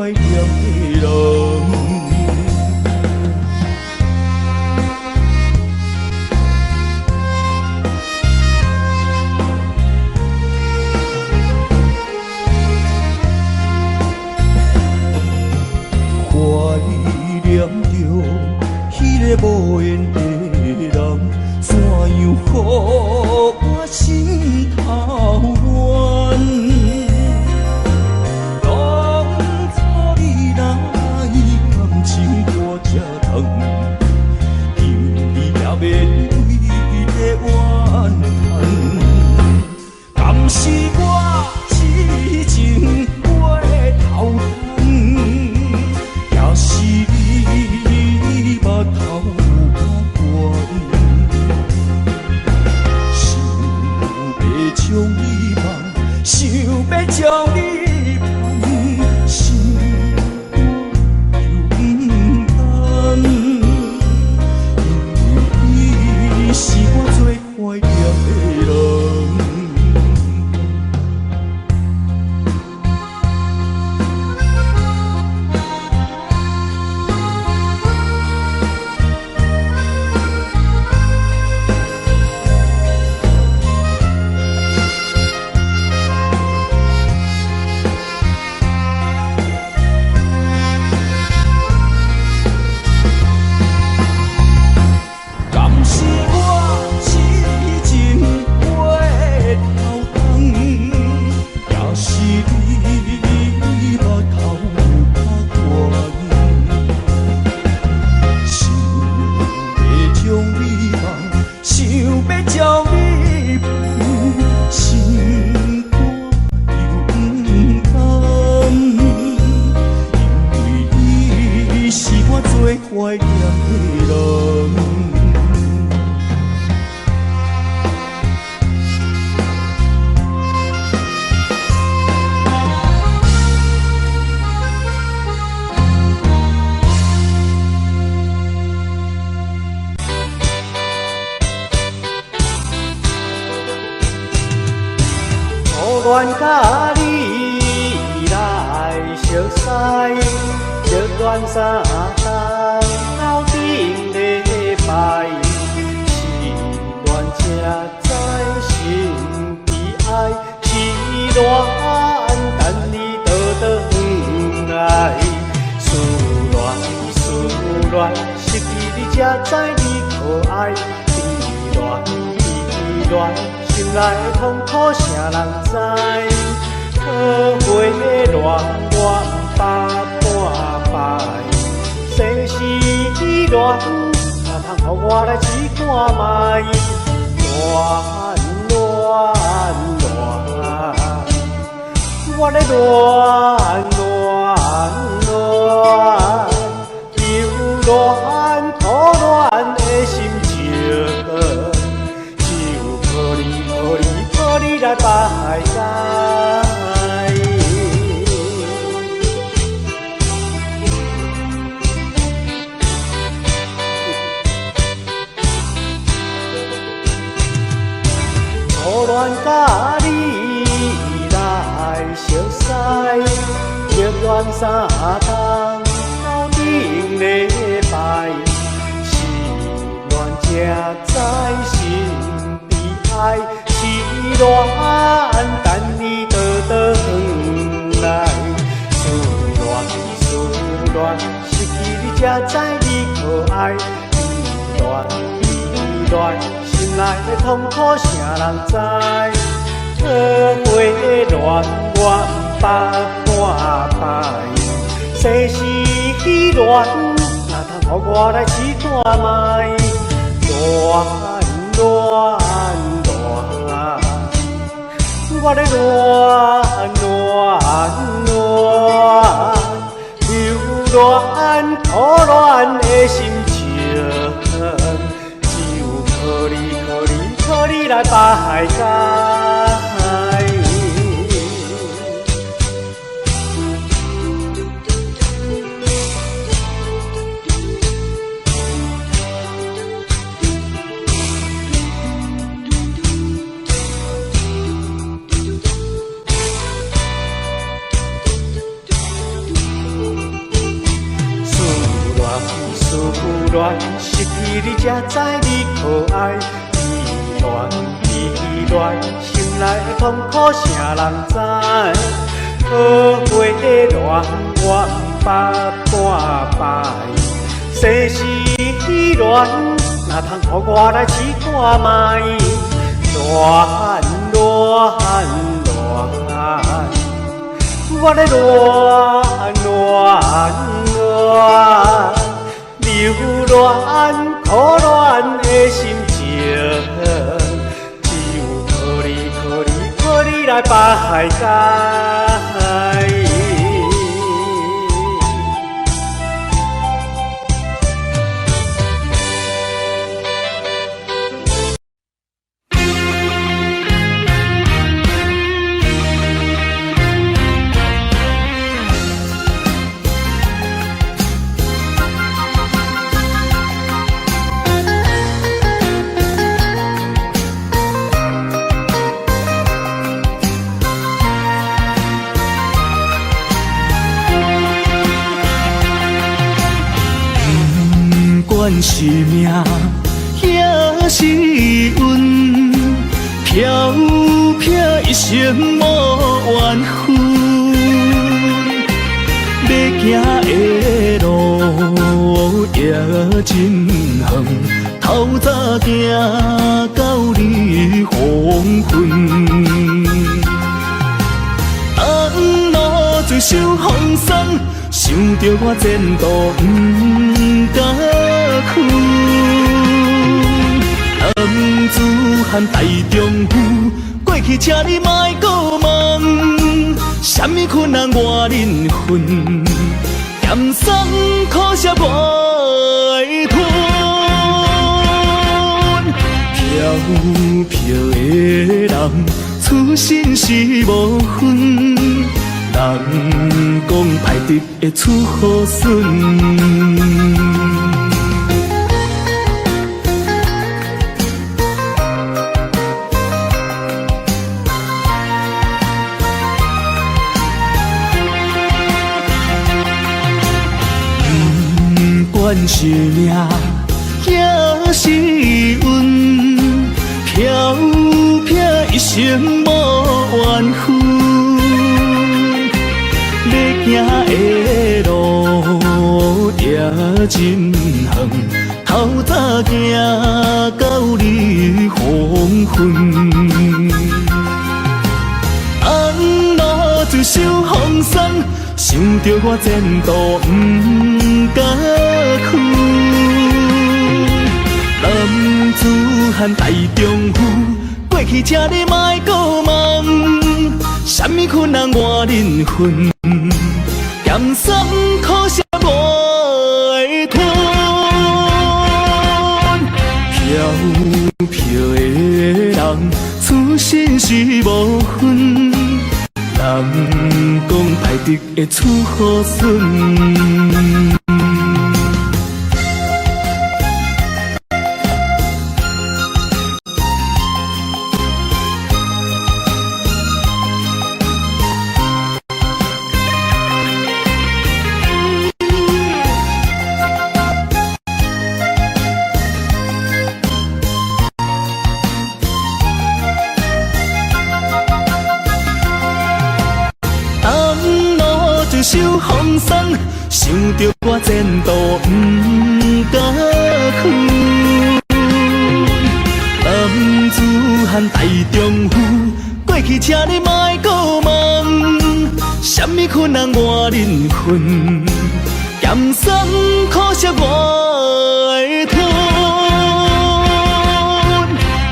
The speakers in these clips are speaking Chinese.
怀念的人。怀念着迄个无缘的人，怎样予我心头怨？当初你来，感情我才通，因你也免为的怨叹。敢是我痴情回头痛？也是你目头有较悬，想要将你放，想要将你放，心肝又不甘，因为你是我最怀念的人。怀念的人，初恋甲你来熟悉，热恋三冬。到顶礼拜，是恋才知心悲哀，是恋等你倒转来，思恋，失去你才知你可爱，依恋，心内的痛苦谁人知？可会恋，我百般摆。世事恋，哪通予我来试看卖？恋，我咧恋，又恋苦恋的心情，只有靠你来排解。初恋甲你来熟悉，热恋三冬，到顶礼拜，是恋才知心悲哀，是恋等你倒转来，思恋，失去你才知你可爱，依恋。心内的痛苦谁人知？可会恋，我百般摆。世事恋，哪通予我来试看卖？我咧恋，又恋苦恋的心情。靠你来排解。恋，失去你才知你可爱。依恋，依恋，心内的痛苦谁人知？好花的恋，我不捌半摆。世事恋，哪通予我来试看卖？恋恋恋，我的恋恋恋。留恋可恋的心情，只有靠你，靠你，靠你来排解。不管是命也是运，飘飘一生无缘分。要行的路也真远，透早行到日黄昏。红路最受风霜，想着我前途不敢去。男子汉大丈夫，过去请你莫搁问，什么困难我忍恨，咸酸苦涩我会吞。飘飘的人，出身是无分。人讲歹得会出好孙。不管是命也是运，飘飘一生无缘分。要行的路也真远，透早行到日黄昏。红路就受风霜，想着我前途不敢去。男子汉大丈夫，过去请你莫搁问，什么困难我忍恨。咸酸苦涩我会吞，飘飘的人，出身是无分。人讲歹得会出好孙。受风霜，想着我前途不敢去。男子汉大丈夫，过去请你莫搁问，什么困难我忍恨，咸酸苦涩我会吞。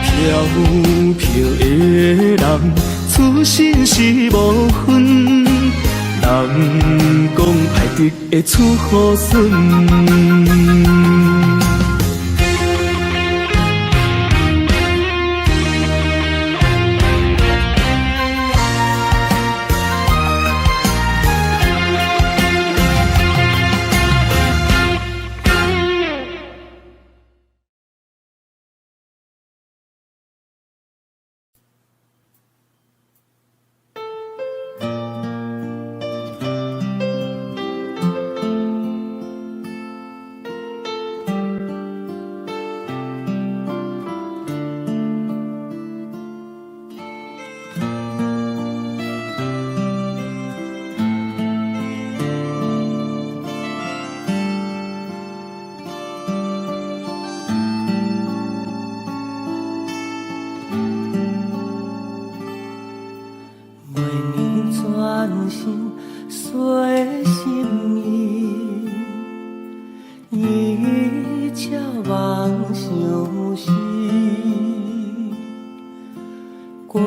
飘飘的人，出身是无分。人讲歹得会出好孙。心碎心意，伊笑梦相思。过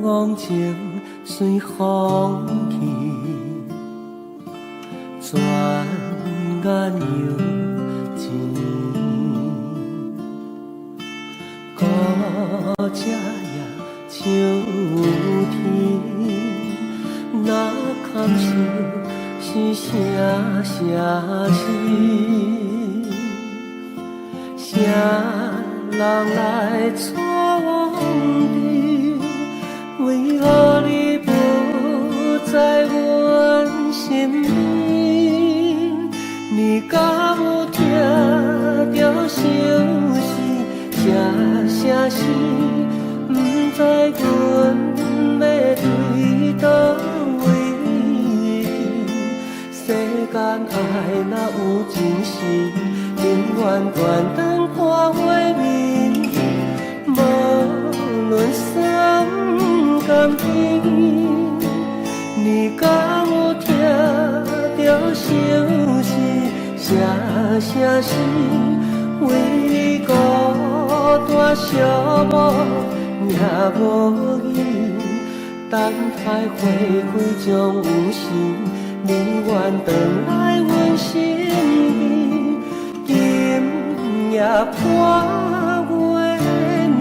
往情随风去，转眼又钱。古井夜秋天，那堪是声声诗，谁人来错你？为何你不在阮身边？你敢有听着相思声声诗？不知阮要对倒位去？世间爱若有真实，永远断肠看花面。无论酸甘甜，你敢有听着相思声声诗？为你孤单寂寞也无依，等待花开将有时，你愿回来阮身边，今夜破月年。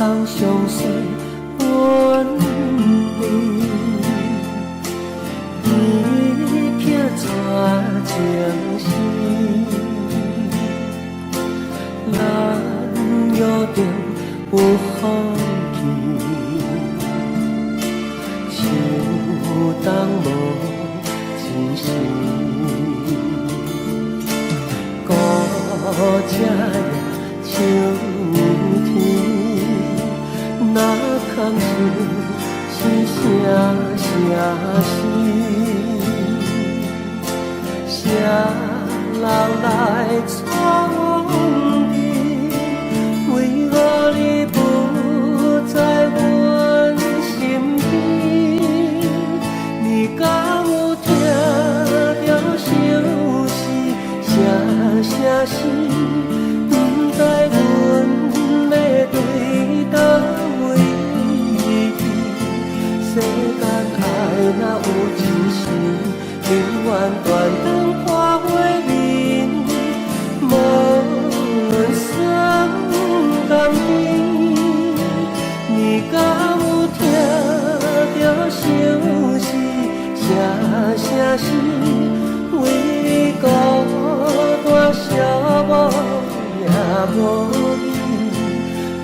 当相随阮你，一片传情诗，咱约定有风去，手动无真实，古井夜秋天。那堪是声声诗，谁人来闯你？为何你不在阮身边？你敢有听着相思声声诗？不知阮要对倒位？世间爱若有真实，永远断肠看花面。无论酸甘甜，你敢有听着相思声声诗？为你孤单寂寞也无依，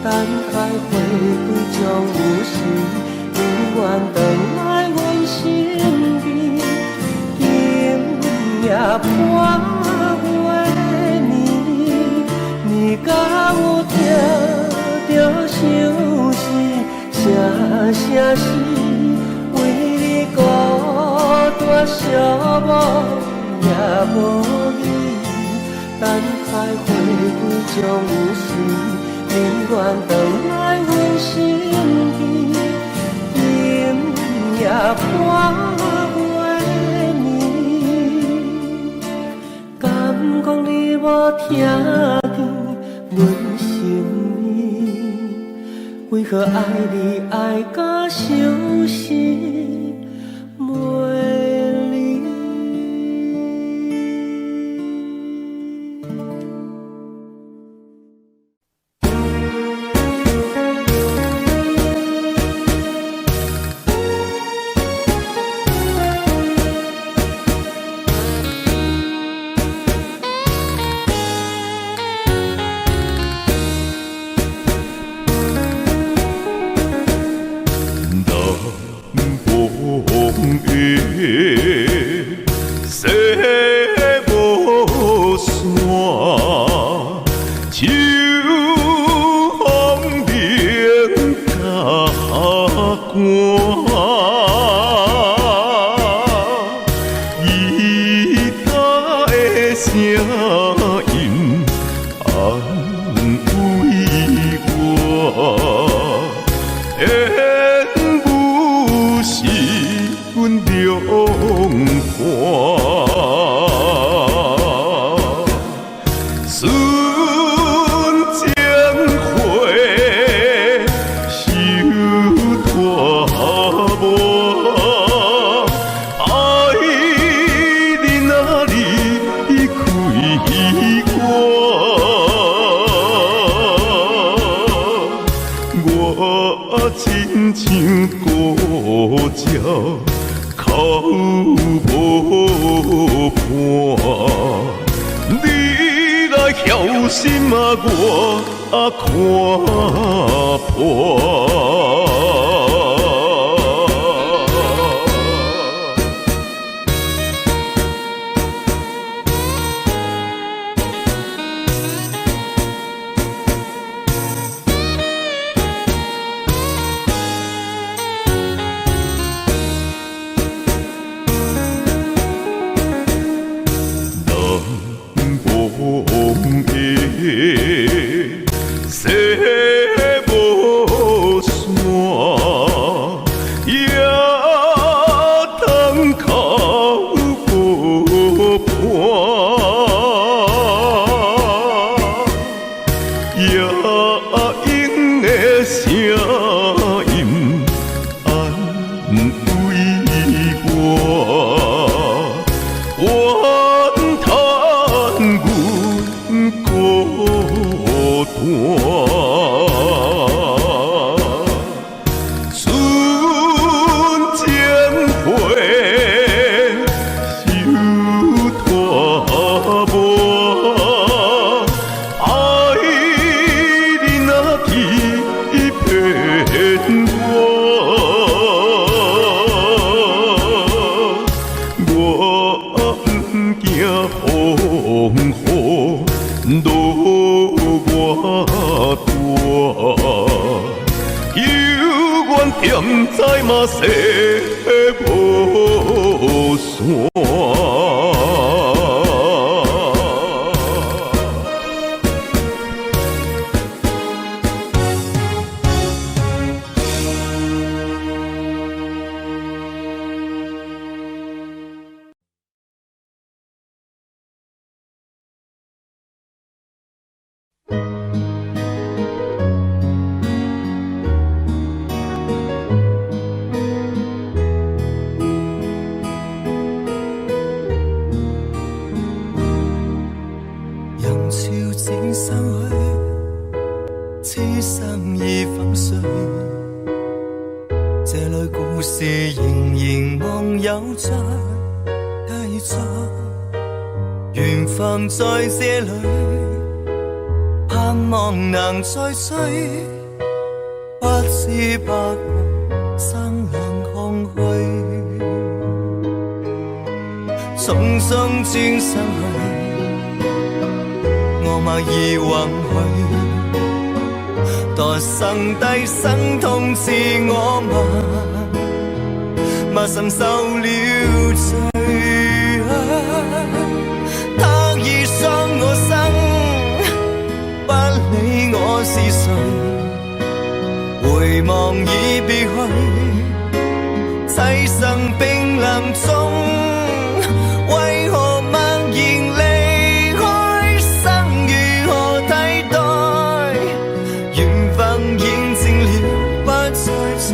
等待花开将有时。永远回来阮身边，今夜破月年。你敢有听着相思声声诗？为你孤单寂寞也无依，等待花开将有时，永远回来阮身边。夜破月年，敢讲你无听见阮心意？为何爱你爱甲相思袂离？风的西无山，秋风鸣甲寒。伊他的声音安慰我，缘不是阮两伴。纯情花收大无，爱你哪里开我亲像孤鸟，口无伴。你来晓心啊，我看破。风的西无山，也通靠无伴，也应的声音安慰我。孤单，纯情花收大无，爱你若去骗我不惊风雨落我大，犹原踮在嘛西无山。人潮渐散去，痴心已粉碎。这类故事仍然望有再继续，缘分在这里，盼望能再追。不知不觉生两空虚，匆匆轉身去。我默然允許，待生低生痛自我默承受了罪。他已傷我生，不理我是誰，回望已別去，棲身冰冷中，為何默然離開？生如何替代？緣分現靜了，不再追，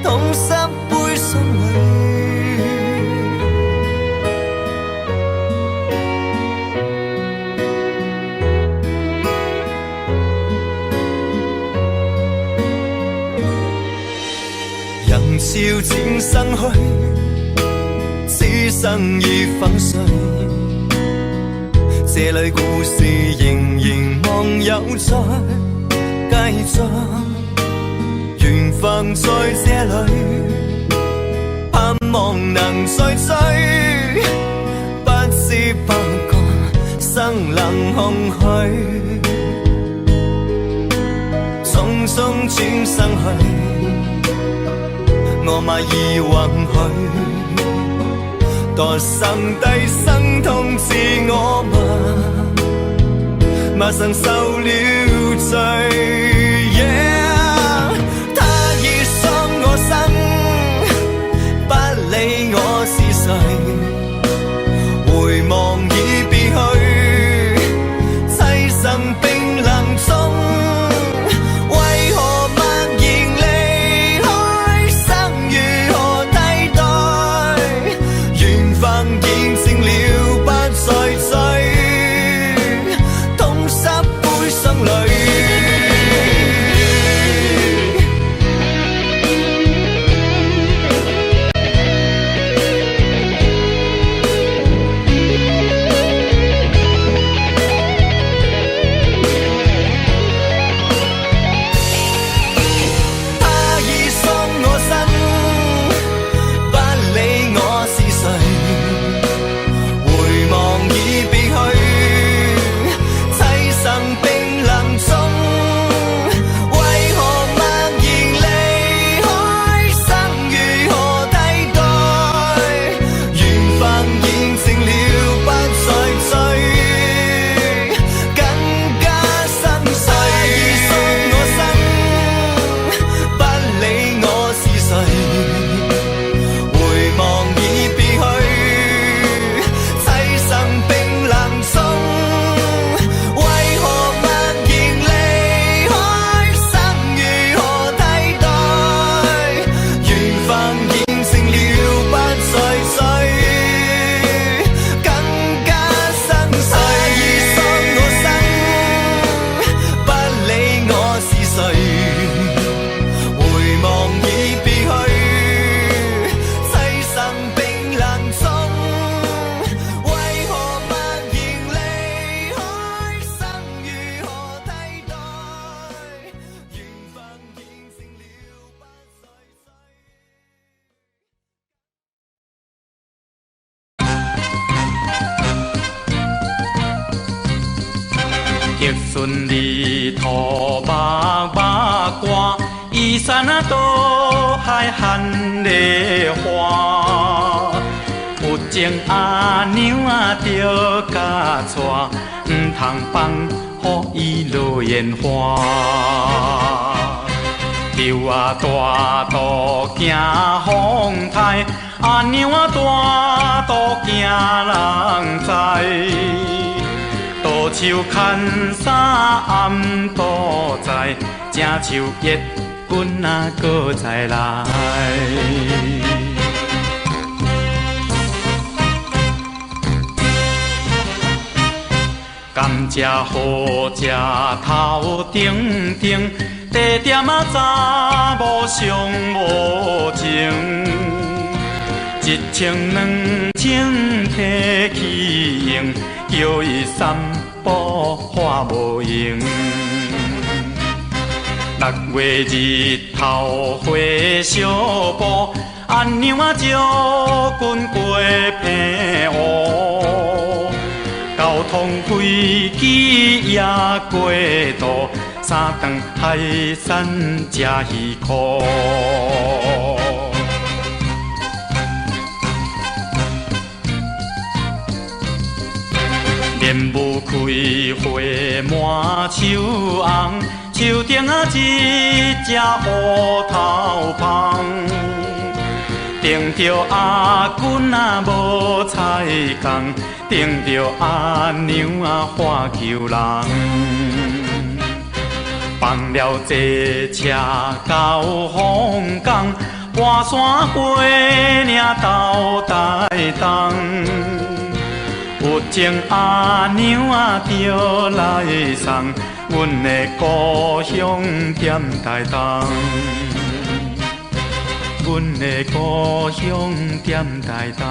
痛濕杯心裏。人潮漸散去，此生已粉碎。這類故事仍然望有再繼續，緣分在這裏，盼望能再追，不知不覺生冷空虛，匆匆轉身去，我馬已允許，墮生低生痛自我嘛曾受了罪。他已傷我心，不理我是誰，回望已別去，棲身冰冷中，為何默然離開，生如何替代？緣分見證了不再追，痛濕杯雙淚。玉顺里土目目歌，依山啊倒海含梨花。有情阿娘啊着甲带，毋通放予伊落烟花。牛啊大肚惊风台，阿娘啊大肚惊人知。倒手牵衫暗倒在，正像月君啊搁再来。甘蔗好食头顶顶，地点啊查某上无情。一千两千提起用，叫伊三步花无用。6月日头花小布，阿娘啊招君过平湖。交通飞机也过渡，3顿海产吃鱼壳。莲雾开花满树红，树顶啊一只乌头芳。顶着阿君啊无彩工，顶着阿娘啊花求人。放了坐车到凤冈，半山过岭到台东。有情阿娘啊着来送，阮的故乡踮台东。阮的故乡踮台东，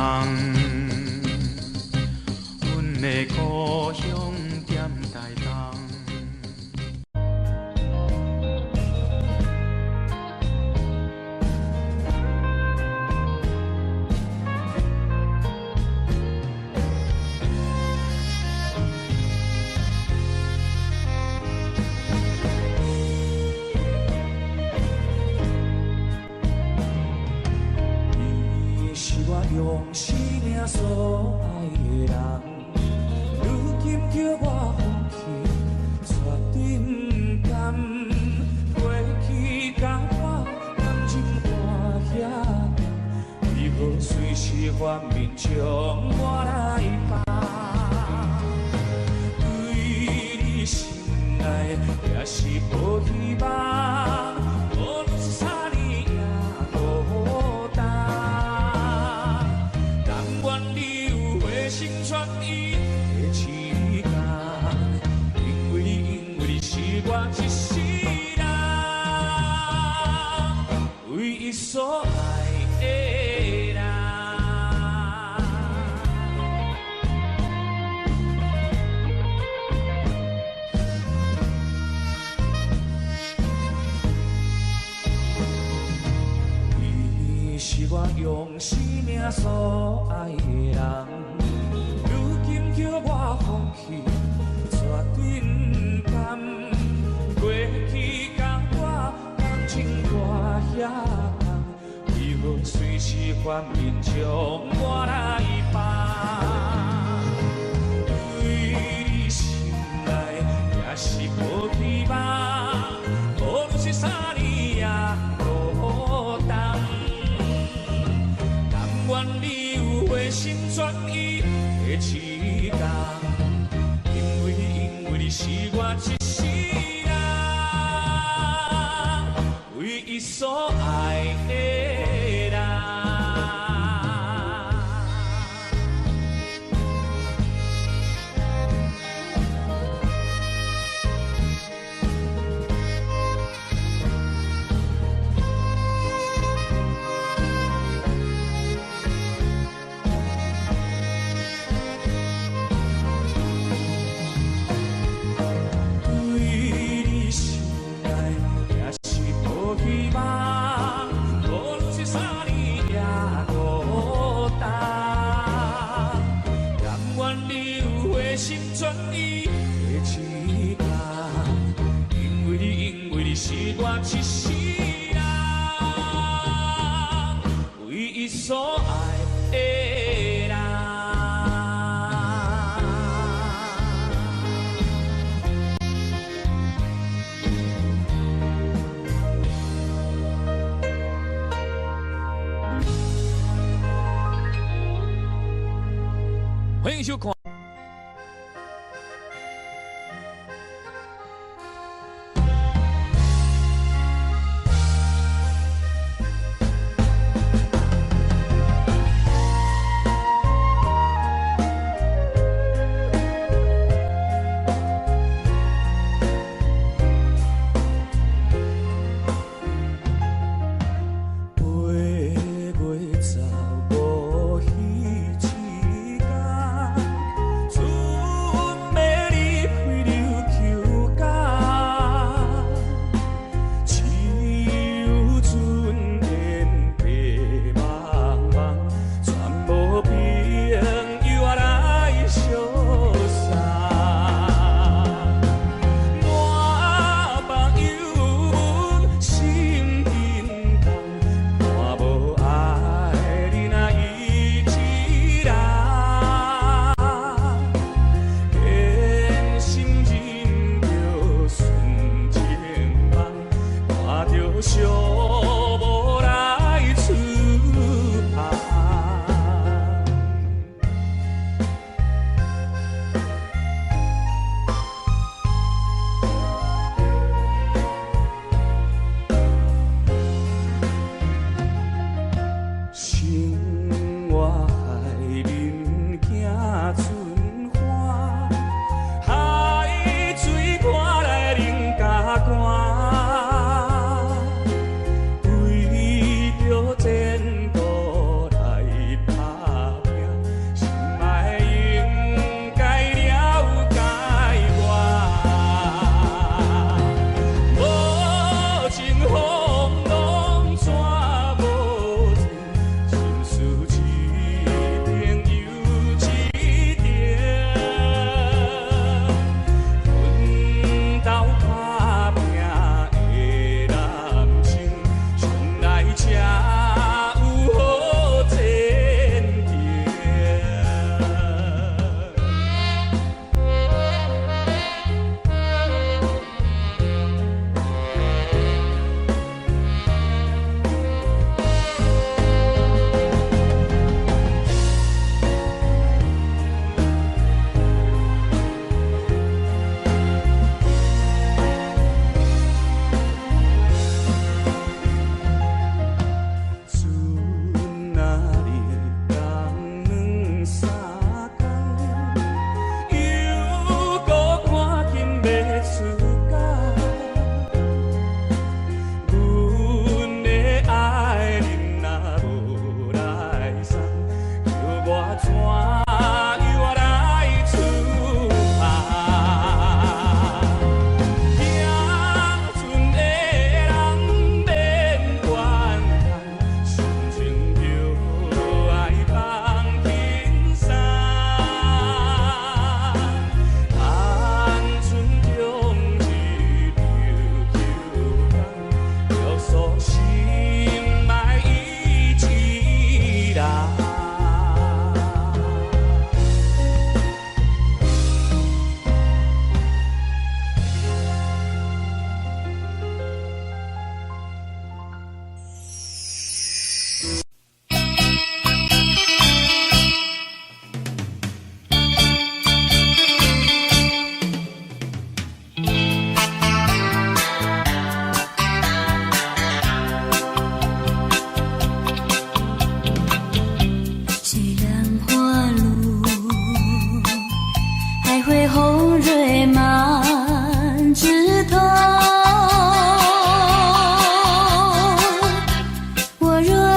阮的故乡踮台东。用生命所爱的人，如今叫我放弃，绝对不甘。过去甲我感情看遐重，为何随时反面将我来放？对你心爱也是无希望，无论是啥年也孤单。但愿你有回心转意的时间，因为你是我一世人唯一所爱的人。是我用生命所爱的人，如今叫我放弃，绝对不甘。过去甲我感情大遐重，为何随时反面将我来放？对你心爱也是无希望，无论是啥年也孤单。愿你有回心转意的时间，因为你是我一世人唯一所爱的人。希望，无论是啥年也孤单。但愿你有回心转意的时间，因为你是我一世人唯一所爱的人。欢迎收看。8月15迄一天，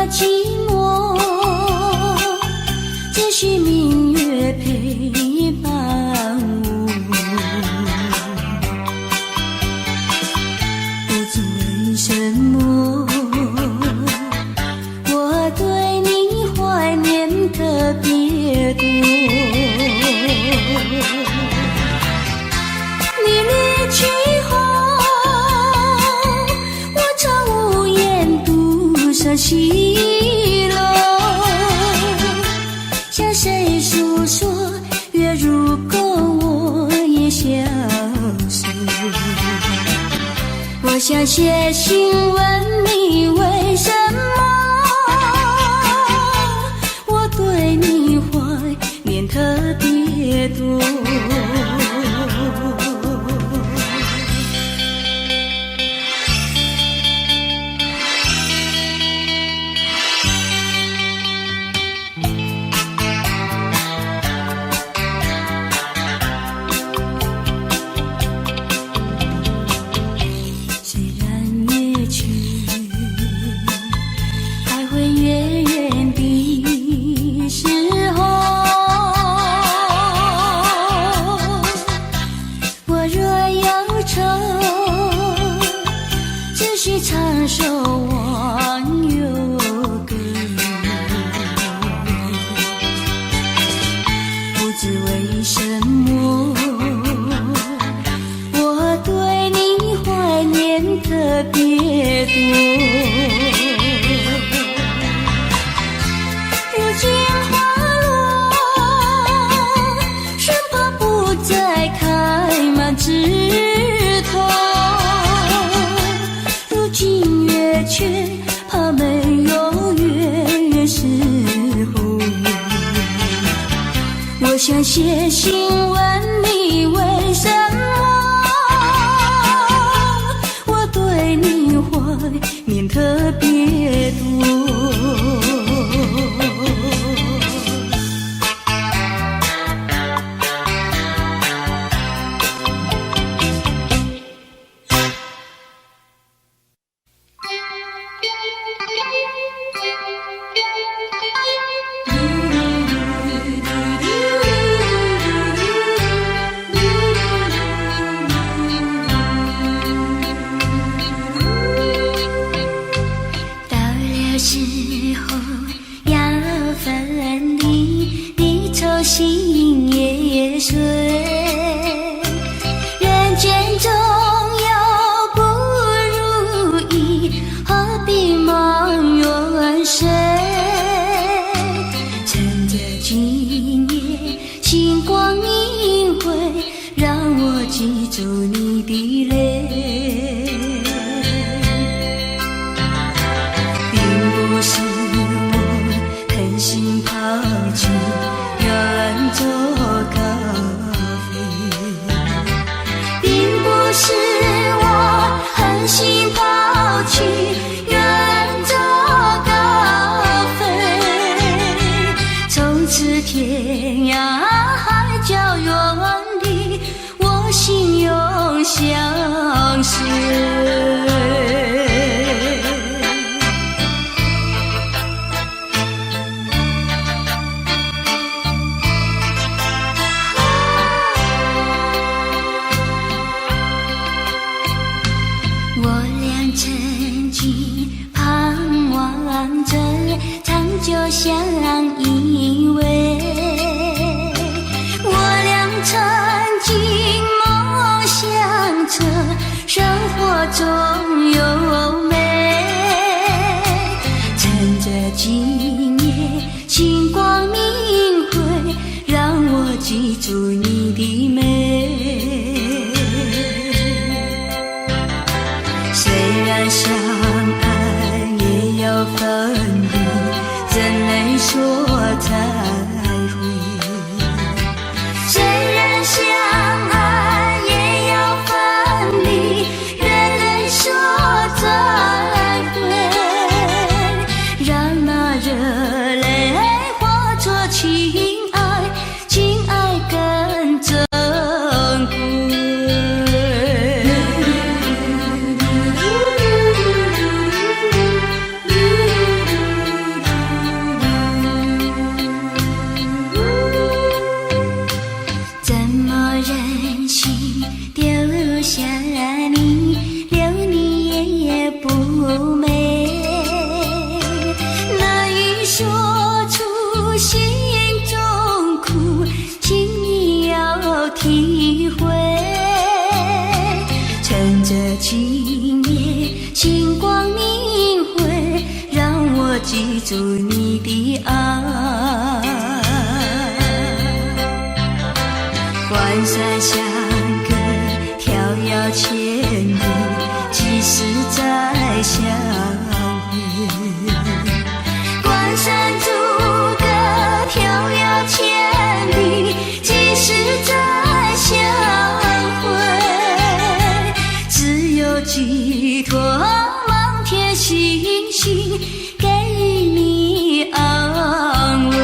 寂寞，只需明月陪伴我。不知为什么，我对你怀念特别多。你离去后，我常无言独上西楼，向谁诉说？月如钩，我也消失。我想写信问你为什么，我对你怀念特别多。唱首忘忧歌，不知为什么，我对你怀念特别多。如今花落，生怕不再开满枝头。却怕没有月时候，我想写信问你为什么，我对你怀念特别多。时候要分离，离愁心也碎。人间总有不如意，何必忙远水？趁着今夜星光明辉，让我记住你的泪。不是我狠心抛弃远走高飞，并不是我狠心抛弃远走高飞，从此天涯海角远离，我心永相随。就相依偎，我俩曾经梦想着生活中有美，趁着今夜星光明辉，让我记住你的美。虽然相爱也要分离，怎能说再会？虽然相爱也要分离，人人说再会，让那热泪化作情爱，情爱更珍贵。今夜星光明辉，让我记住你的爱。关山相隔，迢遥千里，几时再相会？关山阻隔，迢遥千里，几时再相会？只有寄托满天星星，给你安慰。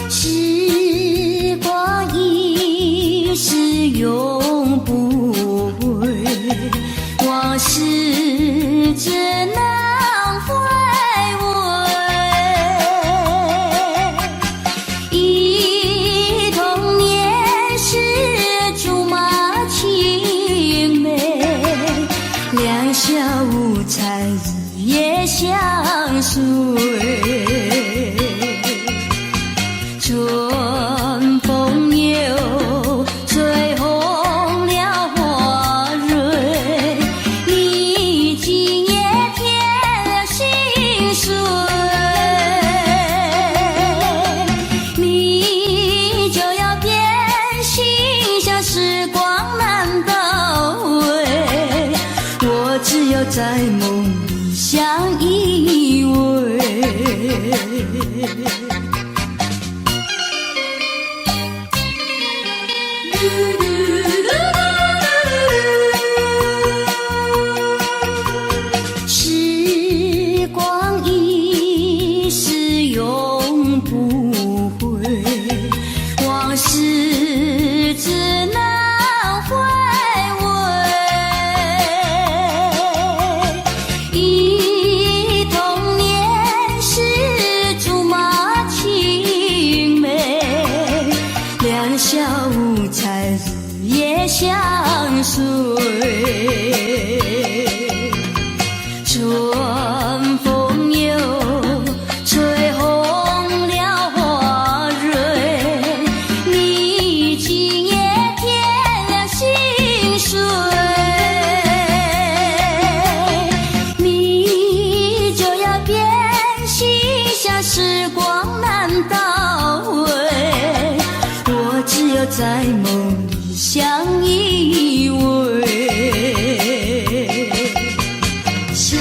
时光一逝永不回，往事只能回味。忆童年时竹马青梅，两小无猜日夜相随。春风又吹红了花蕊，你今夜添了心碎，你就要变心，像时光难倒回，我只有在梦里相依偎。时光一逝永不回，往事只能回味。忆童年时竹马青梅，两小无猜日夜相随。春风又吹红了花蕊，你今夜添了心碎，你就要变心，像时光难倒回，我只有在梦里相依偎。时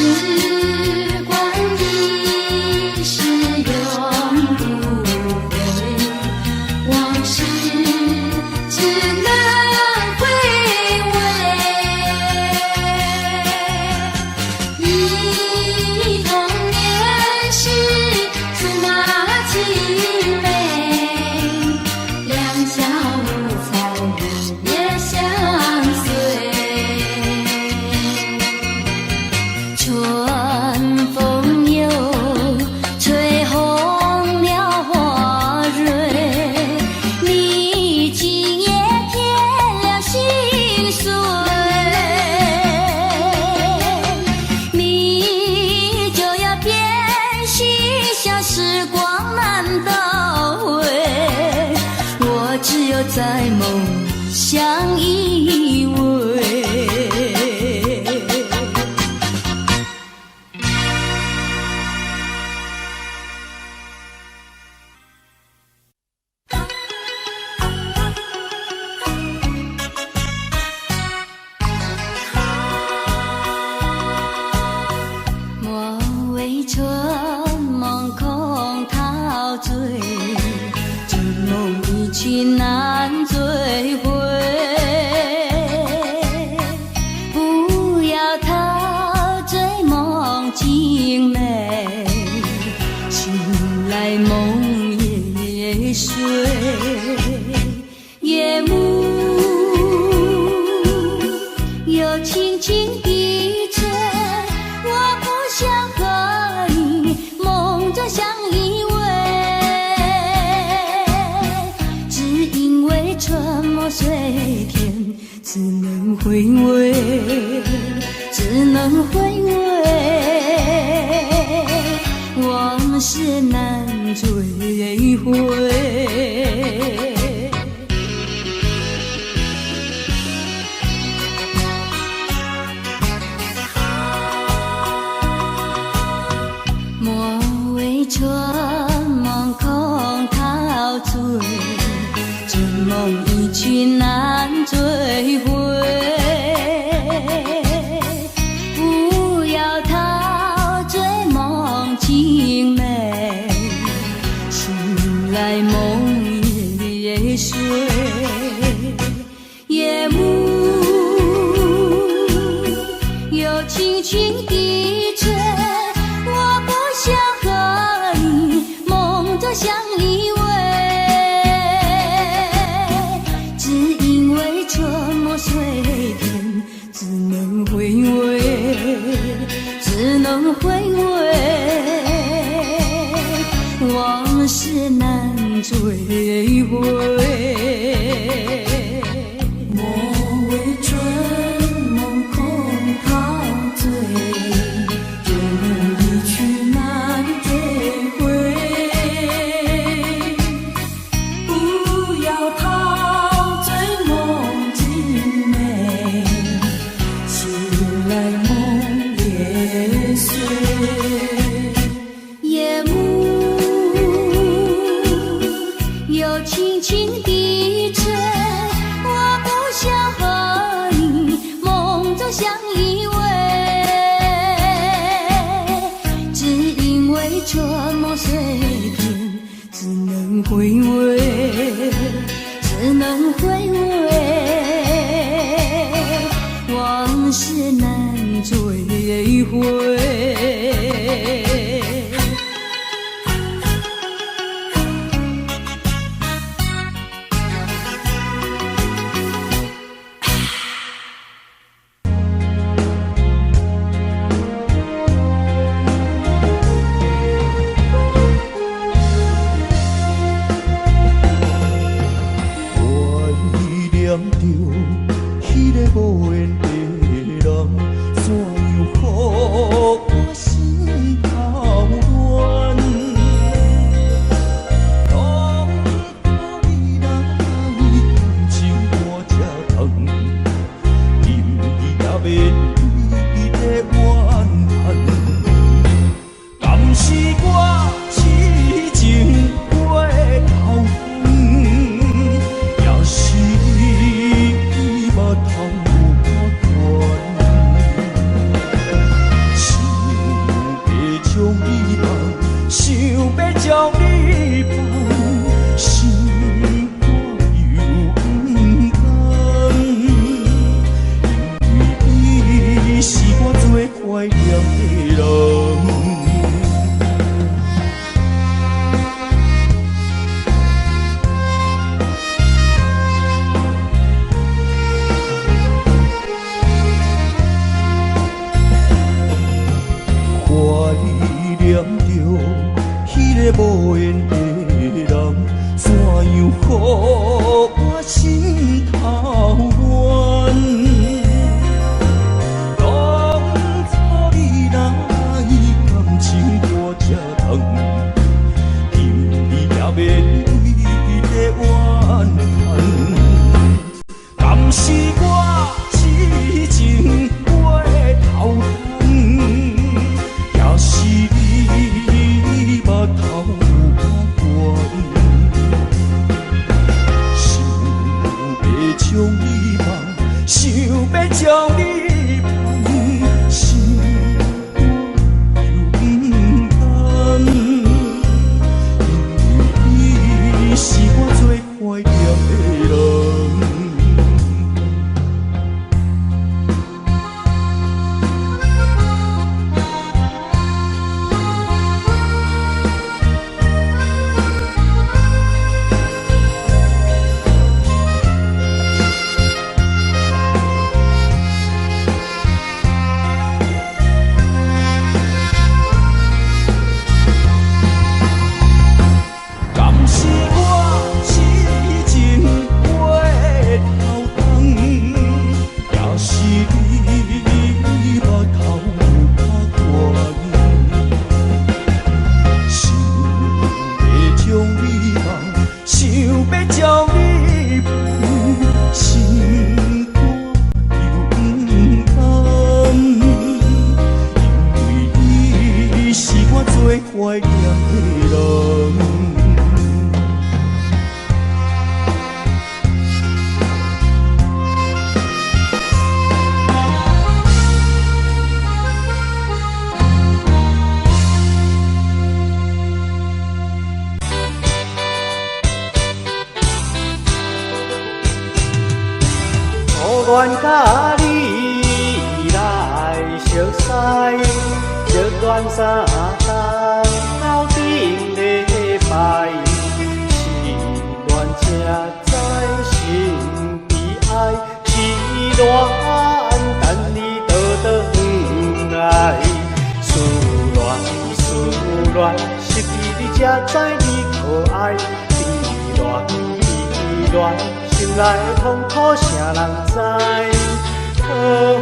光一逝永不回，往事只能回味。忆童年时竹马青梅，两小无猜日夜相随。春风又吹红了花蕊，你今夜添了心碎，你就要变心，像时光难倒回，我只有在梦里相依偎。莫为春梦空陶醉，这梦一去难追回。为春梦随天，只能回味，只能回味，往事难追回。春梦空陶醉，春梦一去难追回。不要陶醉梦情美，醒来梦也碎。夜幕又轻轻低垂，我不想相依偎，只因为春梦随天，只能回味，只能回味，往事难追回。莫为春梦空陶醉，春梦一去难追回。夜幕又轻轻低垂，我不想和你梦中相依偎，只因为春梦随天，只能回味，只能回味，往事难追回。恋甲你来相识，热恋三冬到顶礼拜，是恋才知心悲哀，是恋等你倒转来，思恋失去你才知你可爱，悲恋心内的痛苦谁人知？可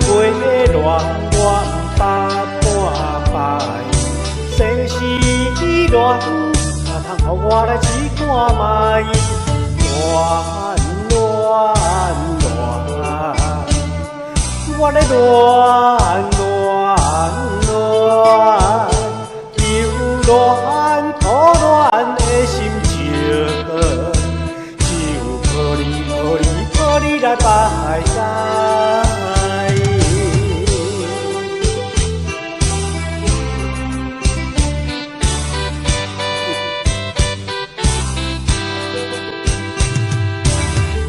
会的恋我百般摆，世事恋，若通予我来试看卖，恋，我咧恋，留恋苦恋的心情。可你来排解，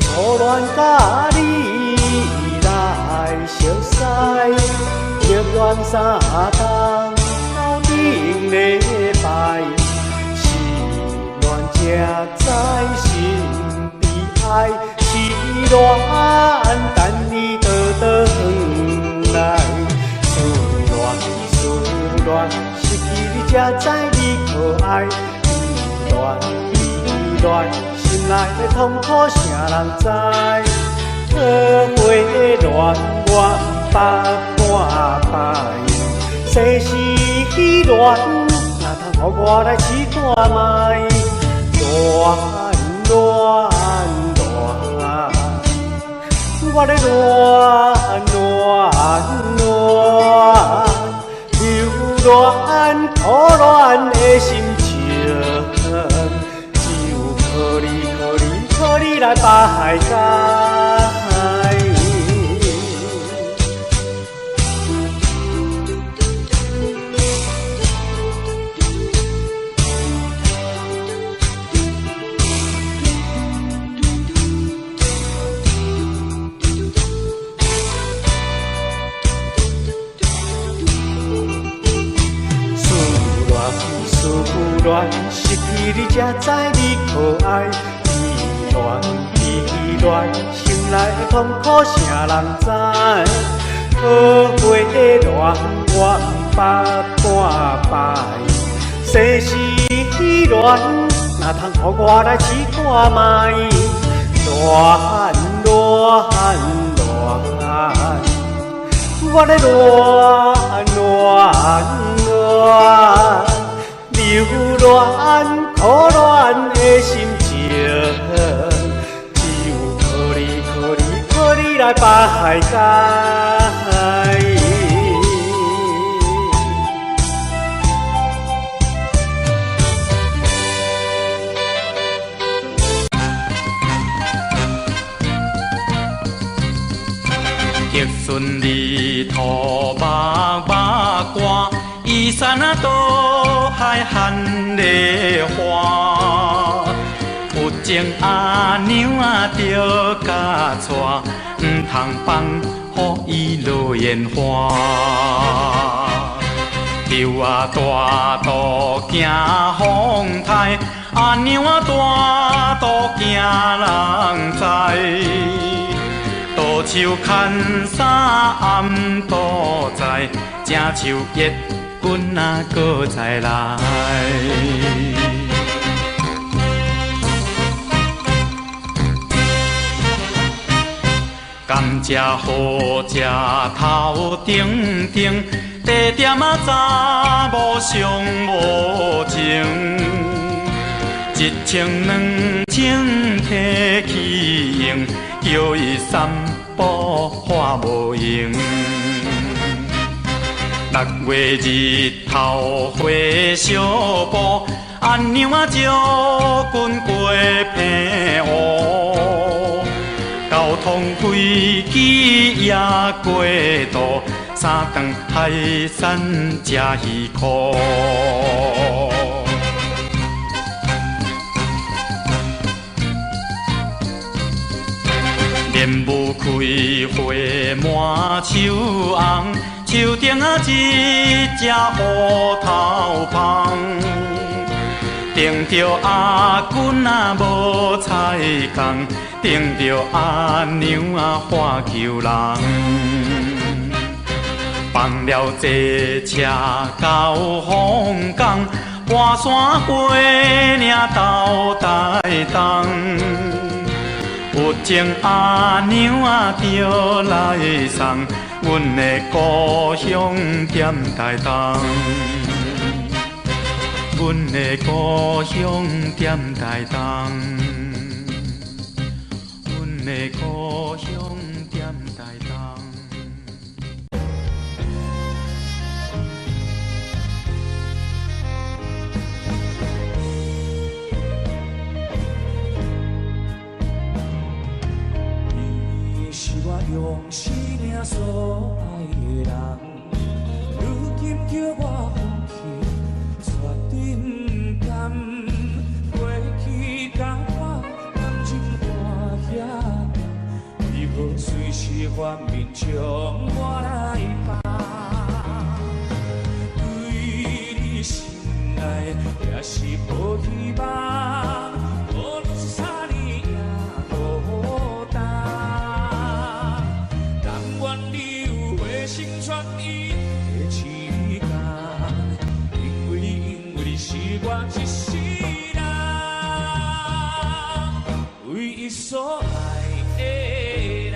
初恋甲你来相识，热恋三冬到顶礼拜，是恋才知心悲哀。是恋等你倒转来，思恋失去你才知你可爱，悲恋心内的痛苦谁人知？可会的恋我百般摆，世事恋，若通予我来试看卖，我咧留恋苦恋的心情，只有可你来排解。失去你才知你可爱，悲恋心内的痛苦谁人知？可会的恋我百般摆，世事恋，若通予我来试看卖，我咧留恋苦恋的心情，只有可你来排解。玉顺里土目歌，依山啊倒海含梨花。有情阿娘啊着甲娶，毋通放予伊落烟花。树啊大道行风台，阿娘啊大道行人知。倒手牵衫暗倒在，正像月君啊搁再来。甘蔗好食头顶顶，地点啊查某上无情。一千两千提起用，叫伊三步花无用。6月日头花小布，阿娘啊招君过平湖。交通飞机也过渡，3顿海产吃鱼块。莲雾开花满树红，树顶啊一只乌头芳。顶着阿君啊无彩工，顶着阿娘啊花求人。放了这车到凤冈，半山过岭斗台东。有情阿娘啊着来送，阮的故乡踮台东。阮的故乡踮台东，阮的故乡踮台东。你是我用生命所爱的人，如今叫我放弃。定感，过去甲我感情看遐重，为何随时反面将我来放？对你心爱也是无希望，无论是啥年也孤单。但愿你有回心转意的时间。是我一世人唯一所爱的人。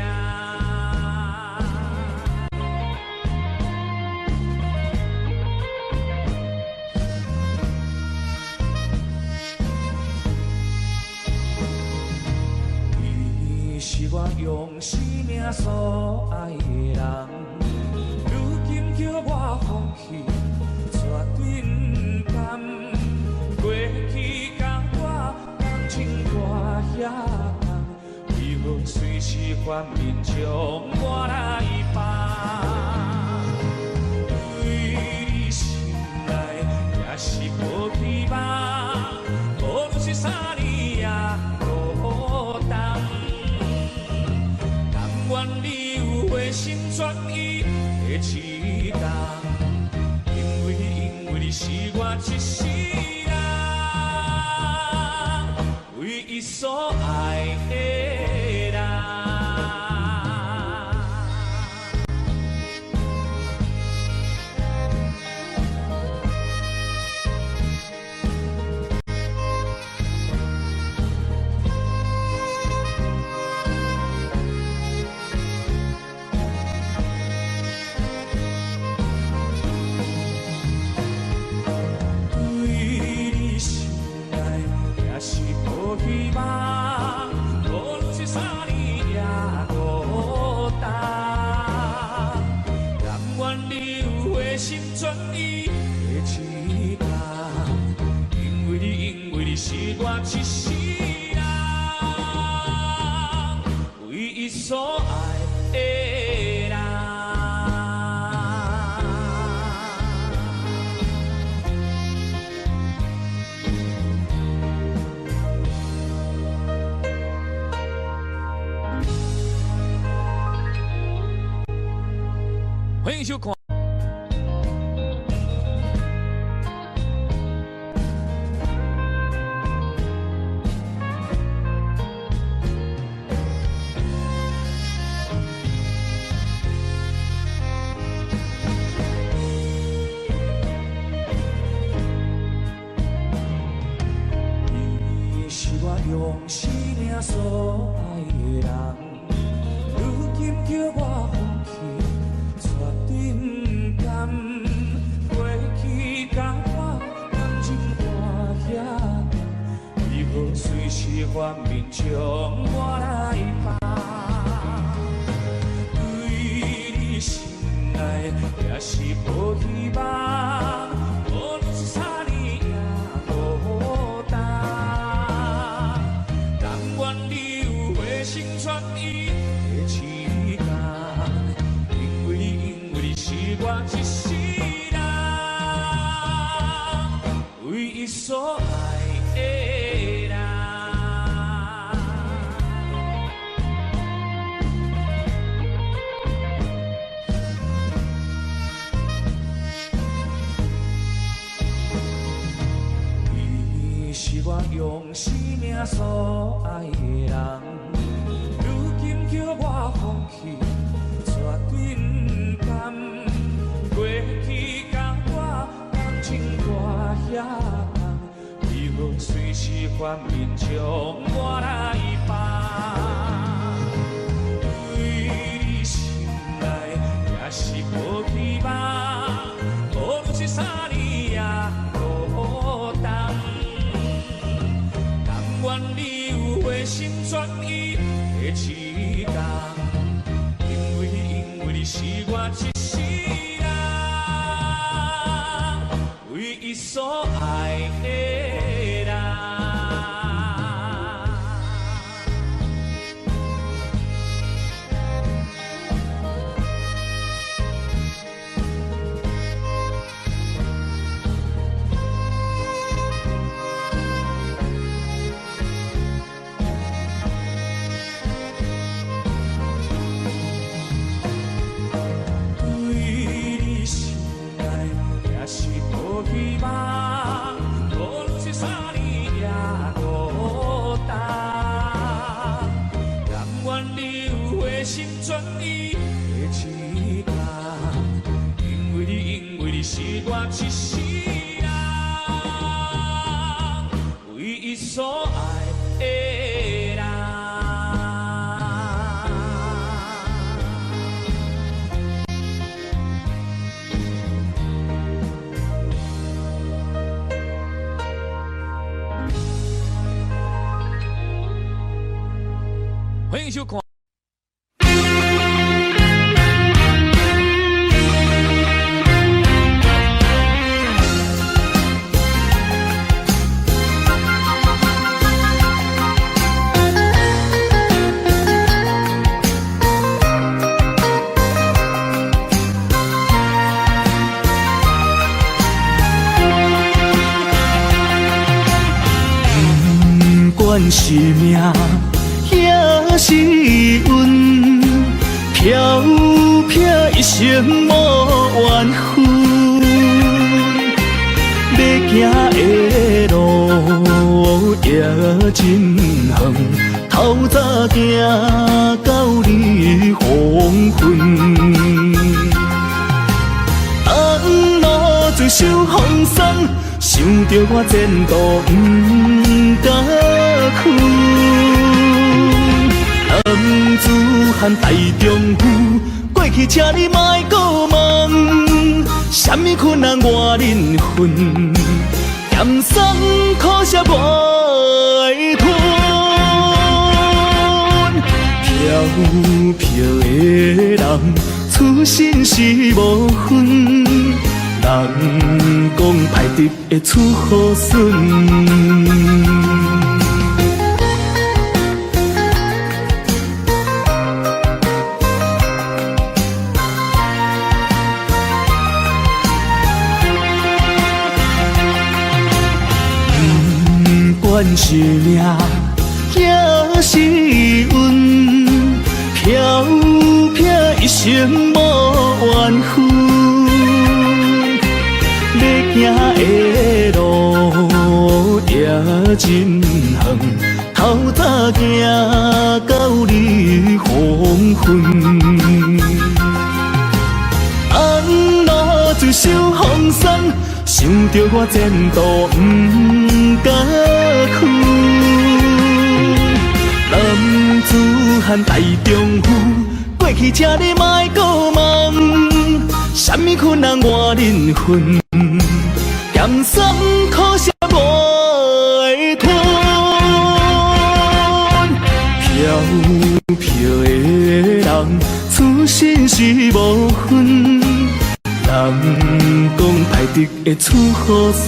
你是我用生命所爱的人，如今叫我放弃，决定感。过去甲我感情看遐重，为何随时反面将我来放？对你心爱也是无希望，无论是啥年也孤单。但愿你有回心转意的一天，因为你是我一世。唯一所爱的人。希望，无论是啥年也孤单。但愿你有回心转意的一天，因为你是我一世人唯一所爱的人。欢迎收看。你是我用生命所爱的人，如今叫我放弃。决定生所爱的人，如今叫我放弃，绝对不甘。过去甲我感情大遐重，为何随时反面将我来放？对你心内也是无希望，无论是啥年也孤单。但愿你有回心转意的一天，因为你是我一世人，唯一所爱的人。是我一世人唯一所爱的人。欢迎收看。管是命，也是运，飘飘一生无缘分。要行的路也真远，透早行到日黄昏。红路最受风霜，想着我前途不敢去。男子汉大丈夫，过去请你莫搁问，什么困难我忍份，咸酸苦涩袂吞。飘飘的人，出身是无分。人讲歹直会出好孙。管是命，也是运，飘飘一生无缘分。要行的路也真远，透早行到日黄昏。红路最受风霜，想着我前途不敢去。男子汉大丈夫，过去请你莫搁问，什么困难我忍份，咸酸苦涩袂吞。飘飘的人，出身是无分。人讲歹直会出好孙。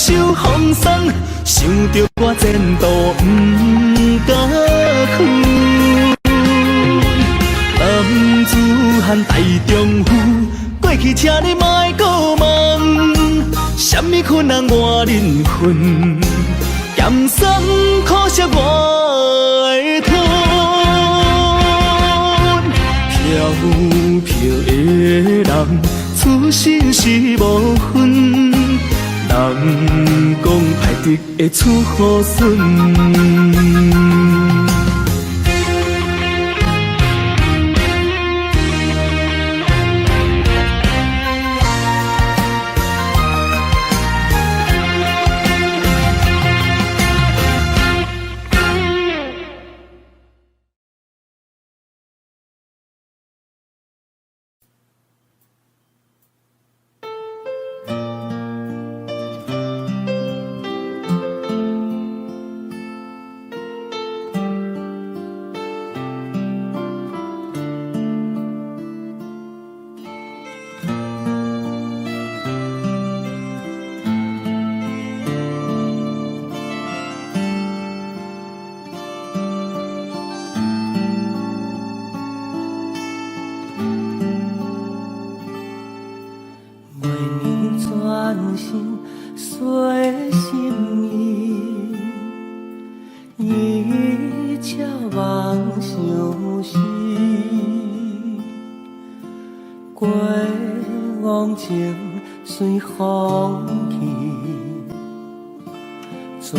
受风霜，想着我前途不敢男子汉大丈夫，过去请你莫搁问，什么困难我忍恨，咸酸苦涩我会吞。飘飘的人，此生是无分，人讲歹得会出好孙。专心随心意，一切望相思。过往情随风去，转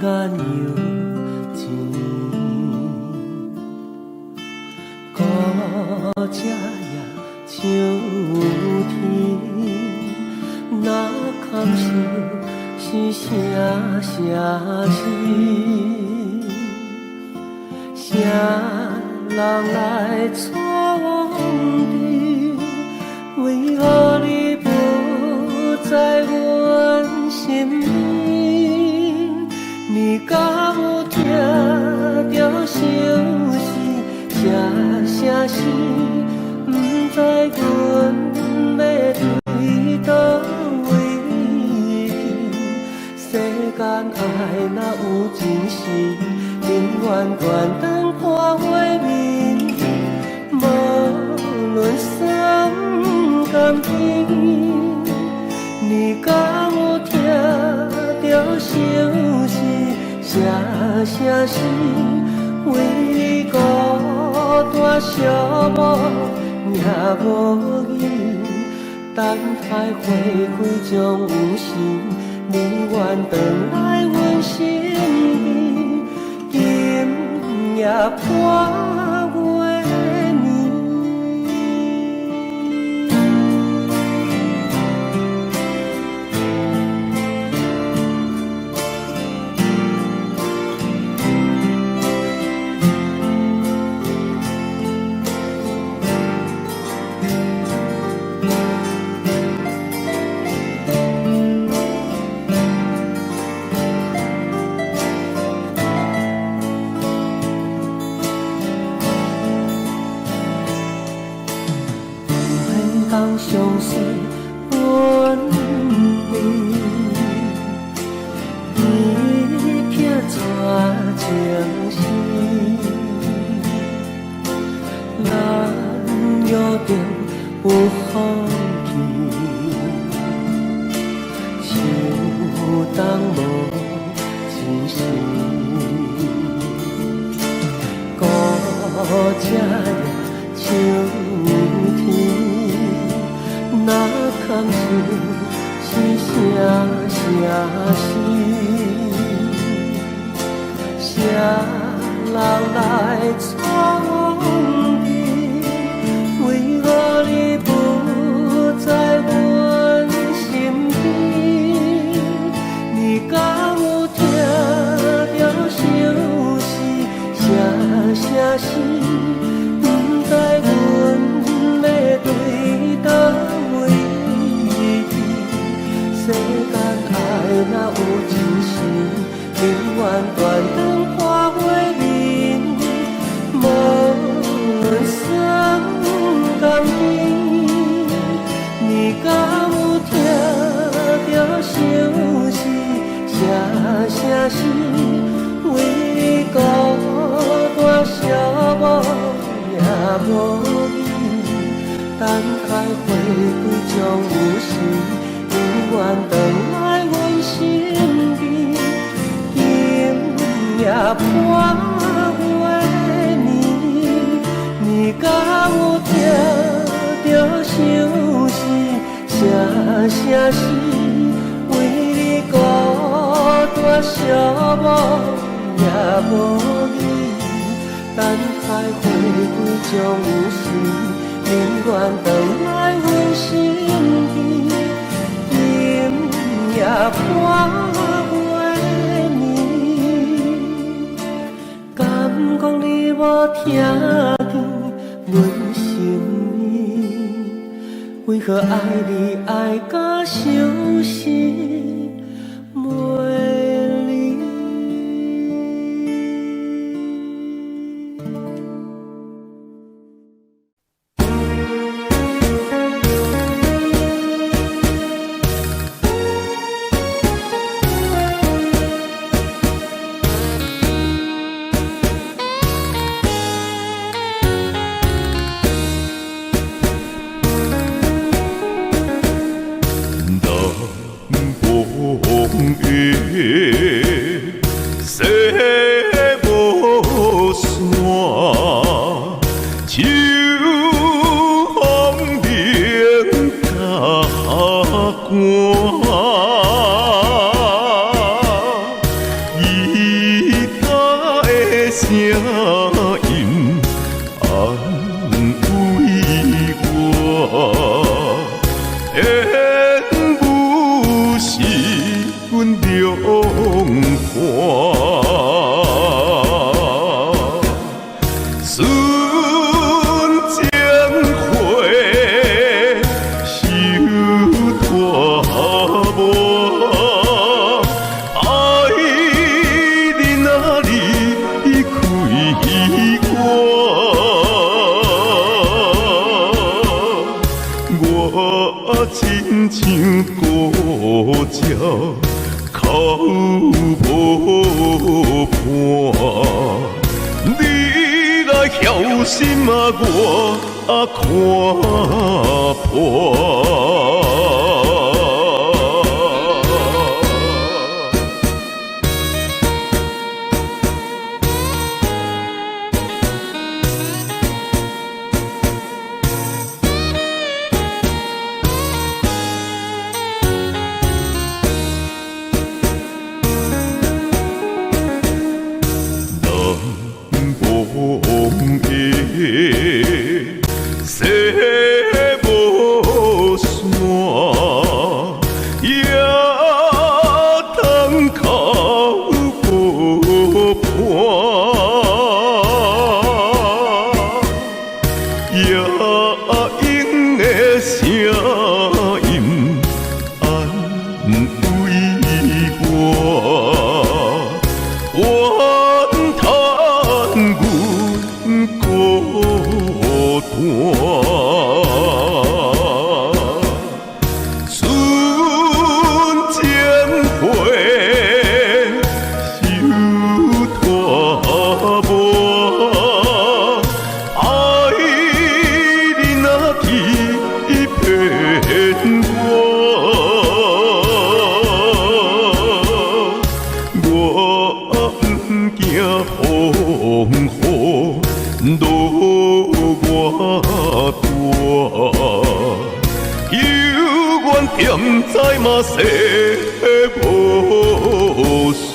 眼又一年。古井夜秋天。那空是啥事？啥人来闯你？为何你不在阮身边？你敢有听到相思？啥事？不知阮要对倒位？世间爱若有真实，永远断肠看花面。无论酸甘甜，你敢有听到相思？啥事？为你孤单寂寞，也无义。等待花开将有时，你愿回来阮身边，今夜破月年。相随分离，一片带情丝，咱约定有风去，手动无真实，古井夜秋天。那空是啥事？啥人来闯你？为何你不在阮身边？你敢有听到相思？啥事？不知阮要对倒位？世间爱若有真实，永远断肠看花面。无论酸甘甜，你敢有听到相思？啥事？为孤单寂寞。无语，等待花开将有时，永远回来阮身边。今夜半月暝，你敢有听着相思？声声是为你孤单寂寞也无语。等待花开将有时，永远回来阮身边。今夜半月暝，敢讲你无听见阮心意？为何爱你爱到相思袂？西无山，秋风鸣甲寒，伊家的声音安慰我。阮良伴，纯情花收大无，爱你哪离开我亲像孤鸟。口无伴，你来晓心啊，我看破。西无山，也通靠无伴，也用的声音安慰我，怨叹阮孤纯情花收大无，爱你若欺骗我不惊风雨落我大，犹原踮在嘛西无山。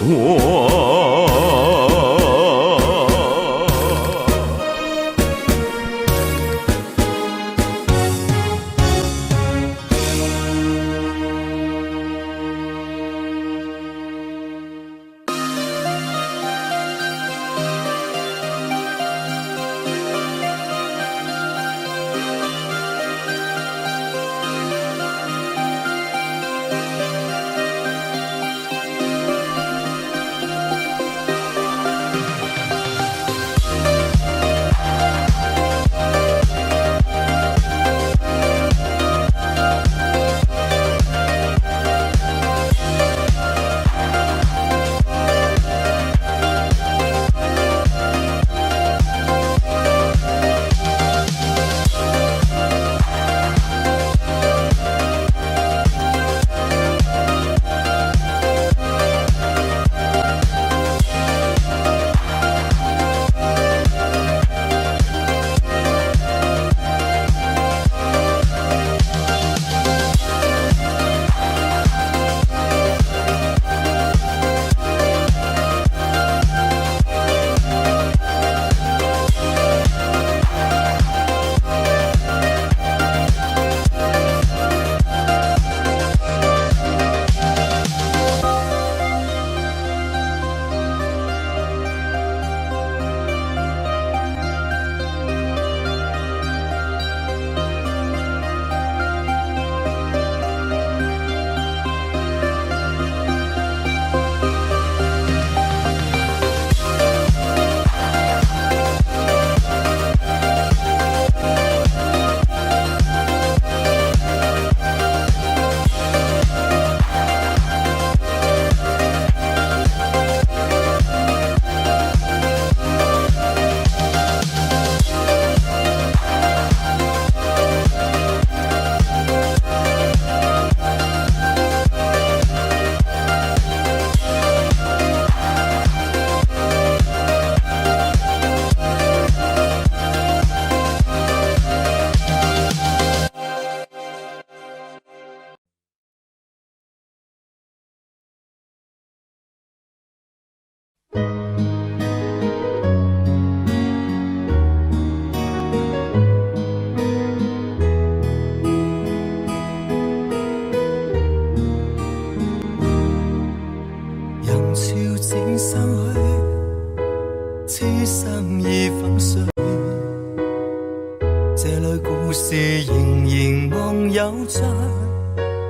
这类故事仍然梦有着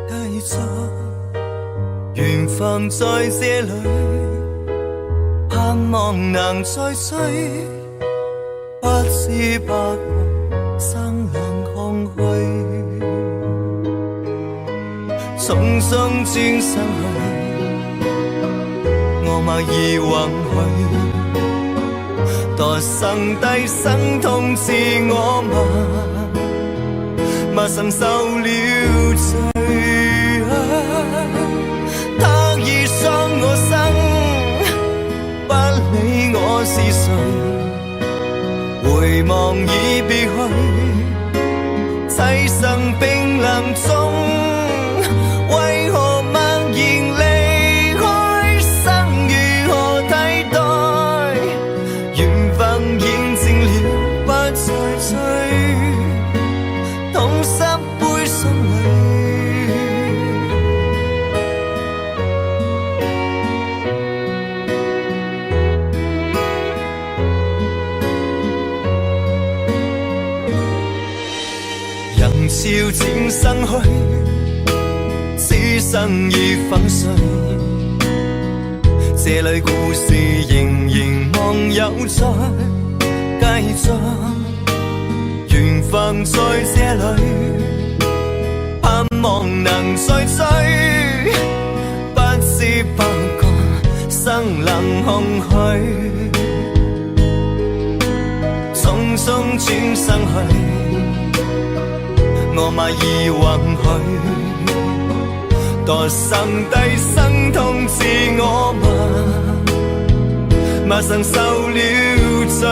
继续，缘分在这里，盼望能再追，不知不觉生冷空虚，匆匆轉身去，我默然允許。多生低生痛自我默承受了罪，他已傷我生，不理我是誰，回望已別去，棲身冰冷中，為何默然離開，生如何替代，緣分驗證了不再追，痛濕杯心裏。人潮漸逝去，此生已粉碎，這類故事仍然夢有再繼續，緣分在這裏，盼望能再追，不知不覺生冷空虛，匆匆轉身去，我默已允許，多生低生痛自我默承受了罪。